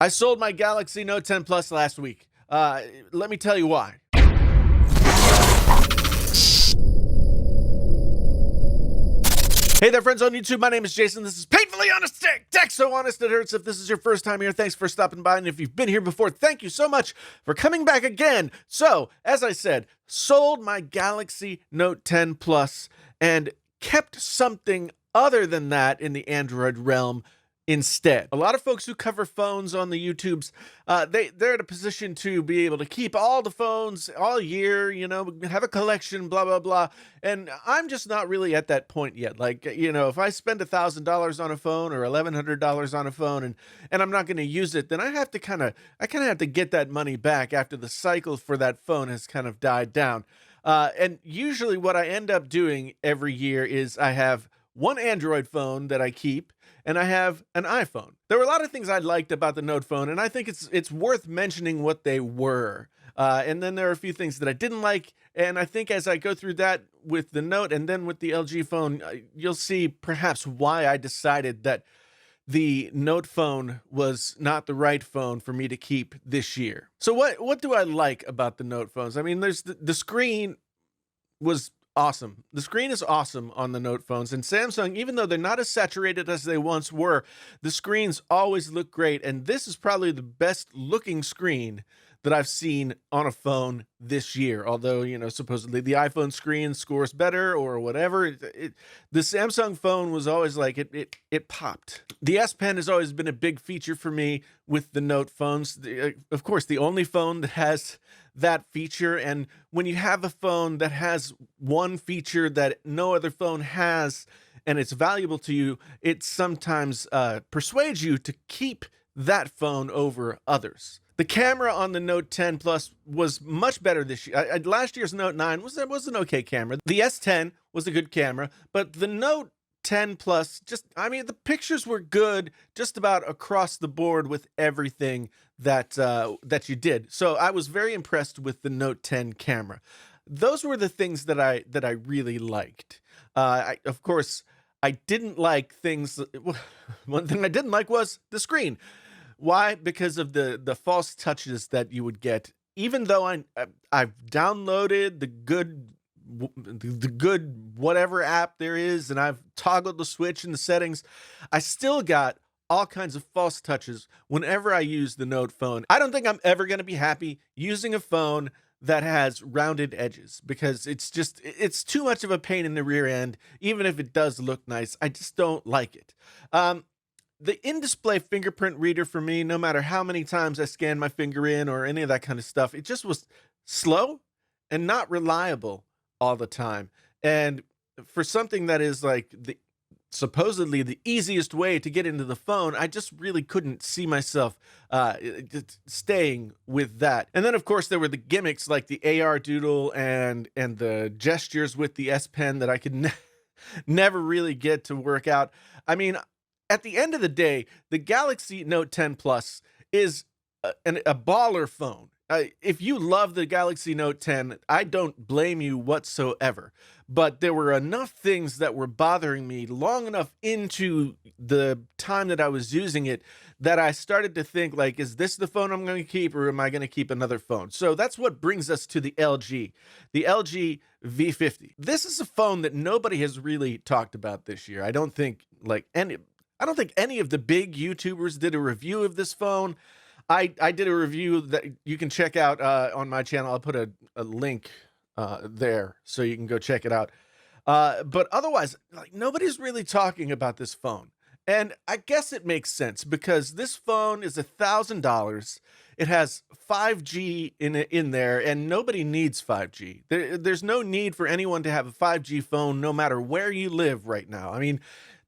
I sold my Galaxy Note 10 Plus last week. Let me tell you why. Hey there, friends on YouTube. My name is Jason. This is Painfully Honest Tech. So honest it hurts. If this is your first time here, thanks for stopping by. And if you've been here before, thank you so much for coming back again. So, as I said, sold my Galaxy Note 10 Plus and kept something other than that in the Android realm instead. A lot of folks who cover phones on the YouTubes, they're in a position to be able to keep all the phones all year, have a collection, blah, blah, blah. And I'm just not really at that point yet. Like, if I spend $1,000 on a phone or $1,100 on a phone and I'm not going to use it, then I kind of have to get that money back after the cycle for that phone has kind of died down. And usually what I end up doing every year is I have one Android phone that I keep, and I have an iPhone. There were a lot of things I liked about the Note phone, and I think it's worth mentioning what they were. And then there are a few things that I didn't like, and I think as I go through that with the Note and then with the LG phone, you'll see perhaps why I decided that the Note phone was not the right phone for me to keep this year. So what do I like about the Note phones? I mean, there's the screen was awesome. The screen is awesome on the Note phones, and Samsung, even though they're not as saturated as they once were, the screens always look great, and this is probably the best looking screen that I've seen on a phone this year. Although, supposedly the iPhone screen scores better or whatever, the Samsung phone was always like, it popped. The S Pen has always been a big feature for me with the Note phones. Of course, the only phone that has that feature, and when you have a phone that has one feature that no other phone has and it's valuable to you, it sometimes persuades you to keep that phone over others. The camera on the Note 10 Plus was much better this year. Last year's Note 9 was an okay camera. The S10 was a good camera, but the Note 10 Plus, the pictures were good just about across the board with everything that you did. So I was very impressed with the Note 10 camera. Those were the things that I really liked. Of course, I didn't like things. One thing I didn't like was the screen. Why? Because of the false touches that you would get. Even though I've downloaded the good whatever app there is, and I've toggled the switch in the settings, I still got all kinds of false touches whenever I use the Note phone. I don't think I'm ever going to be happy using a phone that has rounded edges, because it's too much of a pain in the rear end. Even if it does look nice, I just don't like it. The in-display fingerprint reader for me, no matter how many times I scan my finger in or any of that kind of stuff, it just was slow and not reliable all the time. And for something that is like supposedly the easiest way to get into the phone, I just really couldn't see myself staying with that. And then, of course, there were the gimmicks like the AR doodle and the gestures with the S Pen that I could never really get to work out. I mean, at the end of the day, the Galaxy Note 10 Plus is a baller phone. If you love the Galaxy Note 10, I don't blame you whatsoever. But there were enough things that were bothering me long enough into the time that I was using it that I started to think, like, is this the phone I'm going to keep, or am I going to keep another phone? So that's what brings us to the LG V50. This is a phone that nobody has really talked about this year. I don't think any of the big YouTubers did a review of this phone. I did a review that you can check out on my channel. I'll put a link there so you can go check it out. But otherwise, like, nobody's really talking about this phone. And I guess it makes sense, because this phone is $1,000. It has 5G in there, and nobody needs 5G. There's no need for anyone to have a 5G phone no matter where you live right now. I mean,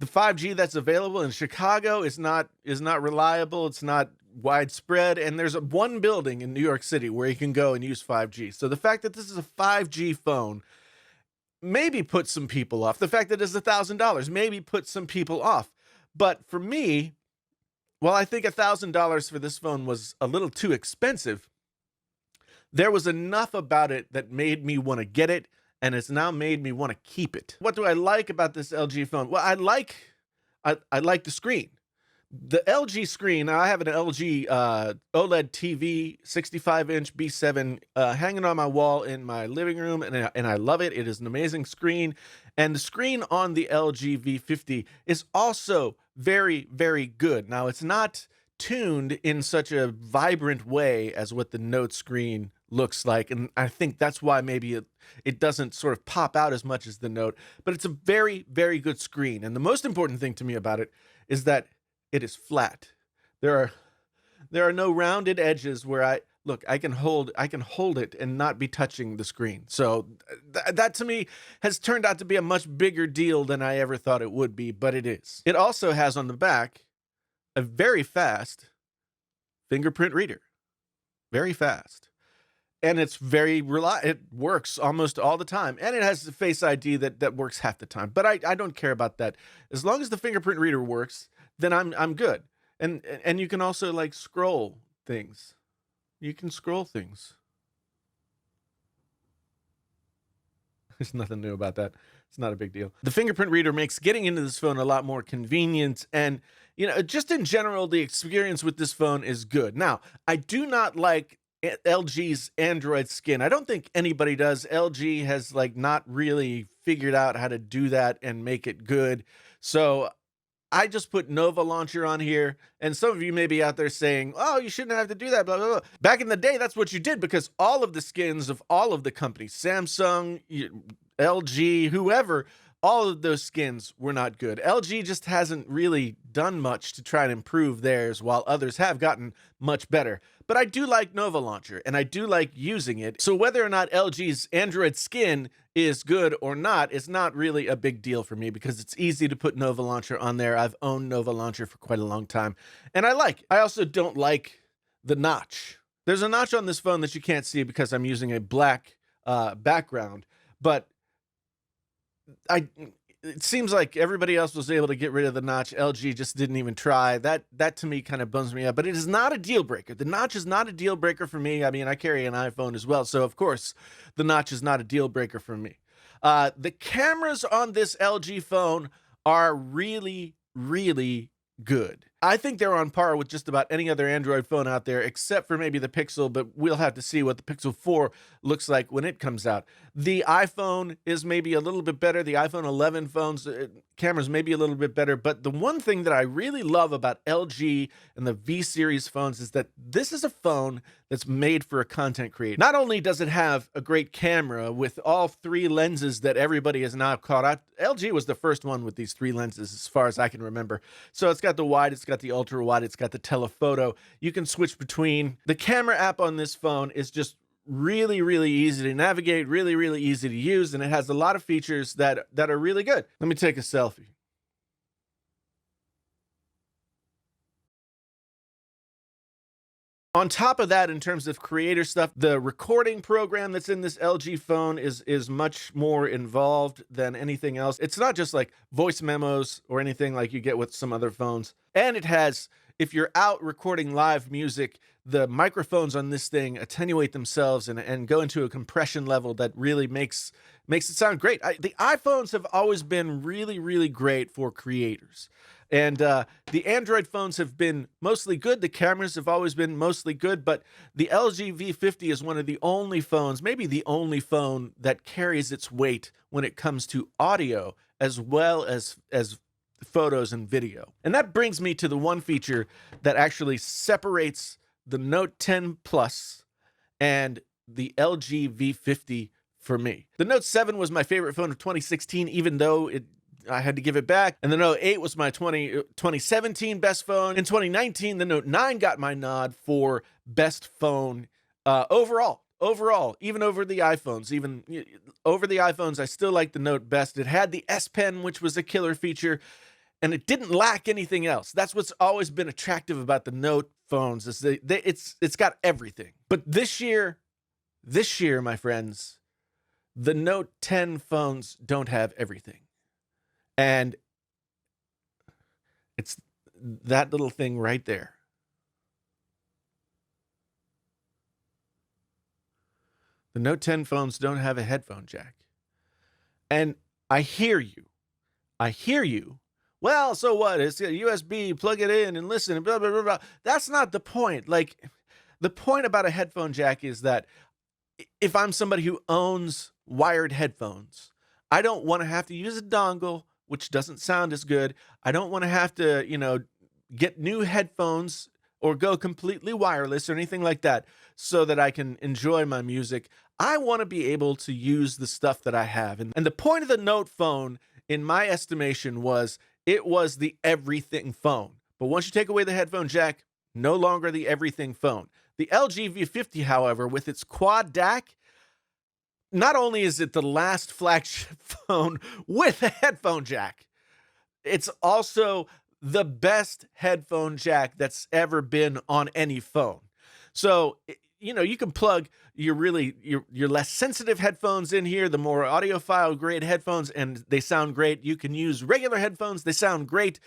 the 5G that's available in Chicago is not reliable. It's not widespread, and there's one building in New York City where you can go and use 5G. So the fact that this is a 5G phone maybe put some people off. The fact that it's $1,000 maybe put some people off. But for me, well, I think $1,000 for this phone was a little too expensive. There was enough about it that made me want to get it, and it's now made me want to keep it. What do I like about this LG phone? Well, I like the screen. The LG screen, now I have an LG OLED TV, 65-inch B7 hanging on my wall in my living room, and I love it. It is an amazing screen. And the screen on the LG V50 is also very, very good. Now, it's not tuned in such a vibrant way as what the Note screen looks like. And I think that's why maybe it doesn't sort of pop out as much as the Note, but it's a very, very good screen. And the most important thing to me about it is that it is flat. There are no rounded edges where I can hold it and not be touching the screen. So that to me has turned out to be a much bigger deal than I ever thought it would be, but it is. It also has on the back a very fast fingerprint reader. Very fast. And it's very reliable. It works almost all the time. And it has the Face ID that works half the time. But I don't care about that. As long as the fingerprint reader works, then I'm good. And you can also like scroll things. You can scroll things. There's nothing new about that. It's not a big deal. The fingerprint reader makes getting into this phone a lot more convenient. And, just in general, the experience with this phone is good. Now, I do not like LG's Android skin. I don't think anybody does. LG has like not really figured out how to do that and make it good. So I just put Nova Launcher on here, and some of you may be out there saying, oh, you shouldn't have to do that, blah, blah, blah. Back in the day, that's what you did, because all of the skins of all of the companies, Samsung, LG, whoever, all of those skins were not good. LG just hasn't really done much to try and improve theirs, while others have gotten much better. But I do like Nova Launcher, and I do like using it. So whether or not LG's Android skin is good or not is not really a big deal for me, because it's easy to put Nova Launcher on there. I've owned Nova Launcher for quite a long time, and I like it. I also don't like the notch. There's a notch on this phone that you can't see because I'm using a black background, but it seems like everybody else was able to get rid of the notch. LG just didn't even try. That to me kind of bums me up, but it is not a deal breaker. The notch is not a deal breaker for me. I mean, I carry an iPhone as well, so of course the notch is not a deal breaker for me. The cameras on this LG phone are really, really good. I think they're on par with just about any other Android phone out there, except for maybe the Pixel, but we'll have to see what the Pixel 4 looks like when it comes out. The iPhone is maybe a little bit better. The iPhone 11 phones, cameras maybe a little bit better, but the one thing that I really love about LG and the V series phones is that this is a phone that's made for a content creator. Not only does it have a great camera with all three lenses that everybody has now caught out. LG was the first one with these three lenses as far as I can remember. So it's got the wide, it's got the ultra wide, it's got the telephoto. You can switch between. The camera app on this phone is just really, really easy to navigate, really, really easy to use, and it has a lot of features that are really good. Let me take a selfie. On top of that, in terms of creator stuff, the recording program that's in this LG phone is much more involved than anything else. It's not just like voice memos or anything like you get with some other phones. And it has, if you're out recording live music, the microphones on this thing attenuate themselves and go into a compression level that really makes it sound great. The iPhones have always been really, really great for creators. And the Android phones have been mostly good. The cameras have always been mostly good, but the LG V50 is one of the only phones, maybe the only phone, that carries its weight when it comes to audio as well as photos and video. And that brings me to the one feature that actually separates the Note 10 Plus and the LG V50 for me. The Note 7 was my favorite phone of 2016, even though I had to give it back. And the Note 8 was my 2017 best phone. In 2019, the Note 9 got my nod for best phone overall. Overall, even over the iPhones, I still like the Note best. It had the S Pen, which was a killer feature, and it didn't lack anything else. That's what's always been attractive about the Note phones, is it's got everything. But this year, my friends, the Note 10 phones don't have everything. And it's that little thing right there. The Note 10 phones don't have a headphone jack. And I hear you well, so what? It's a USB, plug it in and listen and blah, blah, blah, blah. That's not the point. Like, the point about a headphone jack is that if I'm somebody who owns wired headphones, I don't want to have to use a dongle, which doesn't sound as good. I don't want to have to, get new headphones or go completely wireless or anything like that so that I can enjoy my music. I want to be able to use the stuff that I have. And the point of the Note phone, in my estimation, was it was the everything phone. But once you take away the headphone jack, no longer the everything phone. The LG V50, however, with its quad DAC, not only is it the last flagship phone with a headphone jack, it's also the best headphone jack that's ever been on any phone. So, you can plug your less sensitive headphones in here, the more audiophile grade headphones, and they sound great. You can use regular headphones, they sound great.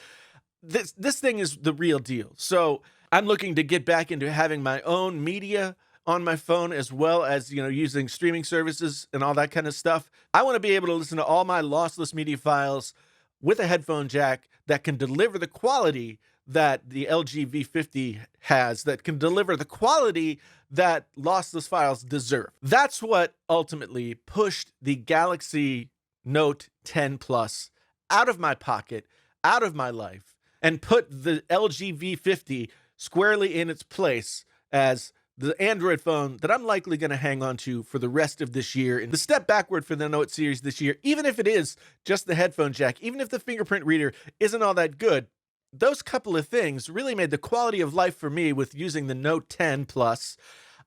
This thing is the real deal. So I'm looking to get back into having my own media on my phone, as well as, using streaming services and all that kind of stuff. I want to be able to listen to all my lossless media files with a headphone jack that can deliver the quality that the LG V50 has, that can deliver the quality that lossless files deserve. That's what ultimately pushed the Galaxy Note 10 Plus out of my pocket, out of my life, and put the LG V50 squarely in its place as the Android phone that I'm likely going to hang on to for the rest of this year. And the step backward for the Note series this year, even if it is just the headphone jack, even if the fingerprint reader isn't all that good, those couple of things really made the quality of life for me with using the Note 10 Plus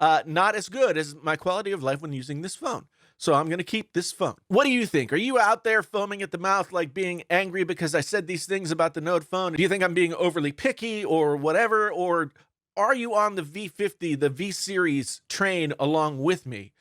not as good as my quality of life when using this phone. So I'm going to keep this phone. What do you think? Are you out there foaming at the mouth, like being angry because I said these things about the Note phone? Do you think I'm being overly picky or whatever? Or are you on the V50, the V series train along with me?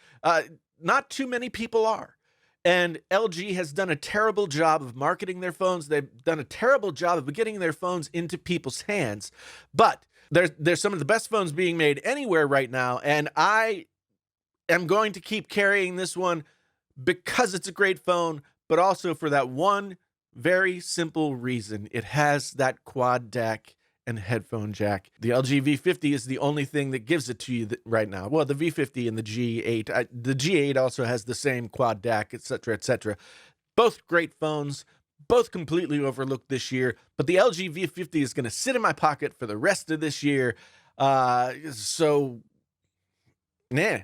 Not too many people are. And LG has done a terrible job of marketing their phones. They've done a terrible job of getting their phones into people's hands. But there's some of the best phones being made anywhere right now. And I am going to keep carrying this one because it's a great phone, but also for that one very simple reason. It has that quad DAC and headphone jack. The LG V50 is the only thing that gives it to you right now. Well, the V50 and the G8. The G8 also has the same quad DAC, etc., etc. Both great phones, both completely overlooked this year, but the LG V50 is going to sit in my pocket for the rest of this year. So, nah.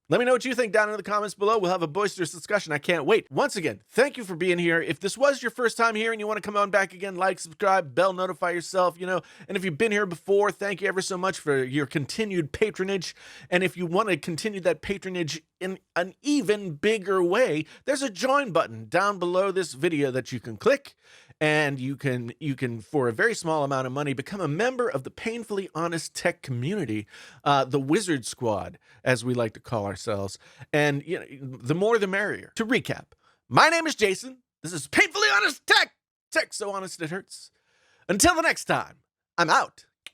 Let me know what you think down in the comments below. We'll have a boisterous discussion. I can't wait. Once again, thank you for being here. If this was your first time here and you want to come on back again, like, subscribe, bell, notify yourself, And if you've been here before, thank you ever so much for your continued patronage. And if you want to continue that patronage in an even bigger way, there's a join button down below this video that you can click. And you can, for a very small amount of money, become a member of the Painfully Honest Tech community, the Wizard Squad, as we like to call ourselves. And the more the merrier. To recap, my name is Jason. This is Painfully Honest Tech. Tech so honest it hurts. Until the next time, I'm out.